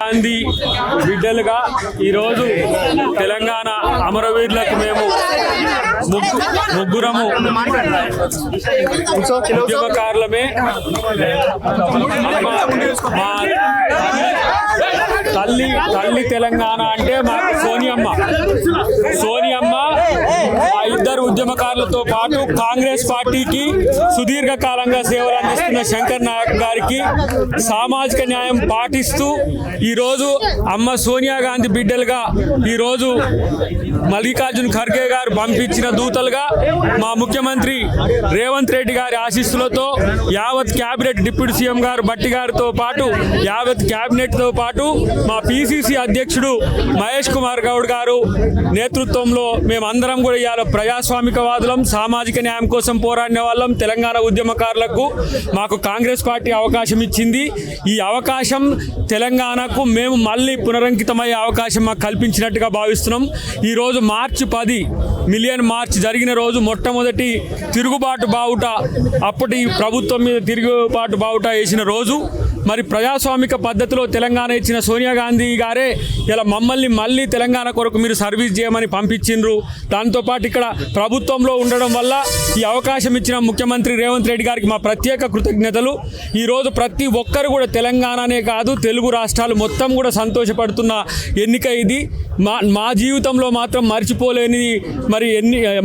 గాంధీ బిడ్డలుగా ఈరోజు తెలంగాణ అమరవీరులకు మేము ముగ్గురము ఉద్యమకారులమే. మా తల్లి తెలంగాణ అంటే మాకు సోనియమ్మ. ఆ ఇద్దరు ఉద్యమకారులతో పాటు కాంగ్రెస్ పార్టీకి సుదీర్ఘకాలంగా సేవలు అందిస్తున్న శంకర్ నాయక్ గారికి సామాజిక న్యాయం పాటిస్తూ ఈరోజు అమ్మ సోనియా గాంధీ బిడ్డలుగా ఈరోజు మల్లికార్జున్ ఖర్గే గారు పంపించిన దూతలుగా మా ముఖ్యమంత్రి రేవంత్ రెడ్డి గారి ఆశీస్సులతో యావత్ క్యాబినెట్ డిప్యూటీ సీఎం గారు బట్టి గారితో పాటు యావత్ క్యాబినెట్తో పాటు మా పిసిసి అధ్యక్షుడు మహేష్ కుమార్ గౌడ్ గారు నేతృత్వంలో మేమందరం కూడా ఇవాళ ప్రజాస్వామికవాదులం, సామాజిక న్యాయం కోసం పోరాడిన వాళ్ళం. తెలంగాణ ఉద్యమకారులకు మాకు కాంగ్రెస్ పార్టీ అవకాశం ఇచ్చింది. ఈ అవకాశం తెలంగాణకు మేము మళ్ళీ పునరంకితమయ్యే అవకాశం మాకు కల్పించినట్టుగా భావిస్తున్నాం. ఈరోజు మార్చి 10 మిలియన్ మార్చ్ జరిగిన రోజు మొట్టమొదటి తిరుగుబాటు బావుట, అప్పటి ప్రభుత్వం మీద తిరుగుబాటు బావుట వేసిన రోజు. మరి ప్రజాస్వామిక పద్ధతిలో తెలంగాణ ఇచ్చిన సోనియా గాంధీ గారే ఇలా మమ్మల్ని మళ్ళీ తెలంగాణ కొరకు మీరు సర్వీస్ చేయమని పంపించిండ్రు. దాంతోపాటు ఇక్కడ ప్రభుత్వంలో ఉండడం వల్ల ఈ అవకాశం ఇచ్చిన ముఖ్యమంత్రి రేవంత్ రెడ్డి గారికి మా ప్రత్యేక కృతజ్ఞతలు. ఈరోజు ప్రతి ఒక్కరు కూడా తెలంగాణనే కాదు తెలుగు రాష్ట్రాలు మొత్తం కూడా సంతోషపడుతున్న ఎన్నిక ఇది. మా జీవితంలో మాత్రం మర్చిపోలేనిది మరి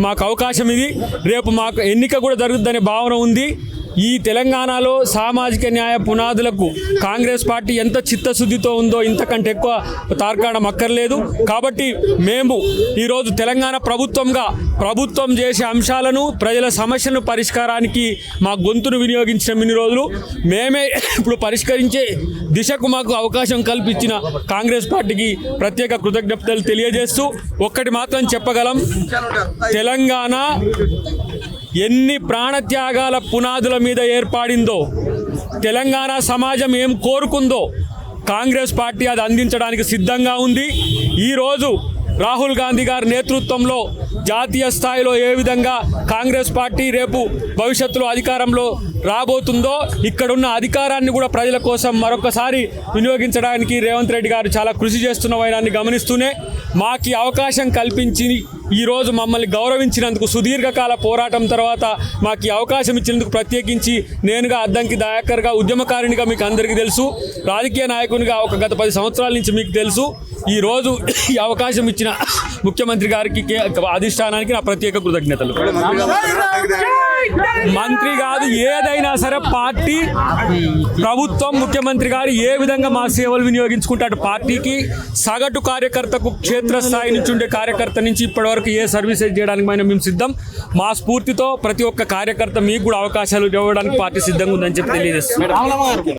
మాకు అవకాశం ఇది. రేపు మాకు ఎన్నిక కూడా జరుగుతుందనే భావన ఉంది. ఈ తెలంగాణలో సామాజిక న్యాయ పునాదులకు కాంగ్రెస్ పార్టీ ఎంత చిత్తశుద్ధితో ఉందో ఇంతకంటే ఎక్కువ తార్కాణం అక్కర్లేదు. కాబట్టి మేము ఈరోజు తెలంగాణ ప్రభుత్వం చేసే అంశాలను, ప్రజల సమస్యలను పరిష్కారానికి మా గొంతును వినియోగించిన ఇన్ని రోజులు మేమే ఇప్పుడు పరిష్కరించే దిశకు మాకు అవకాశం కల్పించిన కాంగ్రెస్ పార్టీకి ప్రత్యేక కృతజ్ఞతలు తెలియజేస్తూ ఒక్కటి మాత్రం చెప్పగలం, తెలంగాణ ఎన్ని ప్రాణత్యాగాల పునాదుల మీద ఏర్పడిందో, తెలంగాణ సమాజం ఏం కోరుకుందో కాంగ్రెస్ పార్టీ అది అందించడానికి సిద్ధంగా ఉంది. ఈరోజు రాహుల్ గాంధీ గారి నేతృత్వంలో జాతీయ స్థాయిలో ఏ విధంగా కాంగ్రెస్ పార్టీ రేపు భవిష్యత్తులో అధికారంలో రాబోతుందో, ఇక్కడున్న అధికారాన్ని కూడా ప్రజల కోసం మరొకసారి వినియోగించడానికి రేవంత్ రెడ్డి గారు చాలా కృషి చేస్తున్న వైనాన్ని గమనిస్తూనే మాకు అవకాశం కల్పించి ఈరోజు మమ్మల్ని గౌరవించినందుకు, సుదీర్ఘకాల పోరాటం తర్వాత మాకు ఈ అవకాశం ఇచ్చినందుకు ప్రత్యేకించి నేనుగా అద్దంకి దయాకర్గా ఉద్యమకారునిగా మీకు అందరికీ తెలుసు, రాజకీయ నాయకునిగా గత 10 సంవత్సరాల నుంచి మీకు తెలుసు. ఈరోజు ఈ అవకాశం ఇచ్చిన ముఖ్యమంత్రి గారికి అధిష్టానానికి నా ప్రత్యేక కృతజ్ఞతలు. మంత్రి కాదు, ఏదైనా సరే పార్టీ, ప్రభుత్వం, ముఖ్యమంత్రి గారు ఏ విధంగా మా సేవలు వినియోగించుకుంటాడు పార్టీకి, సగటు కార్యకర్తకు, క్షేత్రస్థాయి నుంచి ఉండే కార్యకర్త నుంచి ఇప్పటివరకు ఏ సర్వీసెస్ చేయడానికి మేము సిద్ధం. మా స్ఫూర్తితో ప్రతి ఒక్క కార్యకర్త మీకు కూడా అవకాశాలు ఇవ్వడానికి పార్టీ సిద్ధంగా ఉందని చెప్పి తెలియజేస్తున్నాం.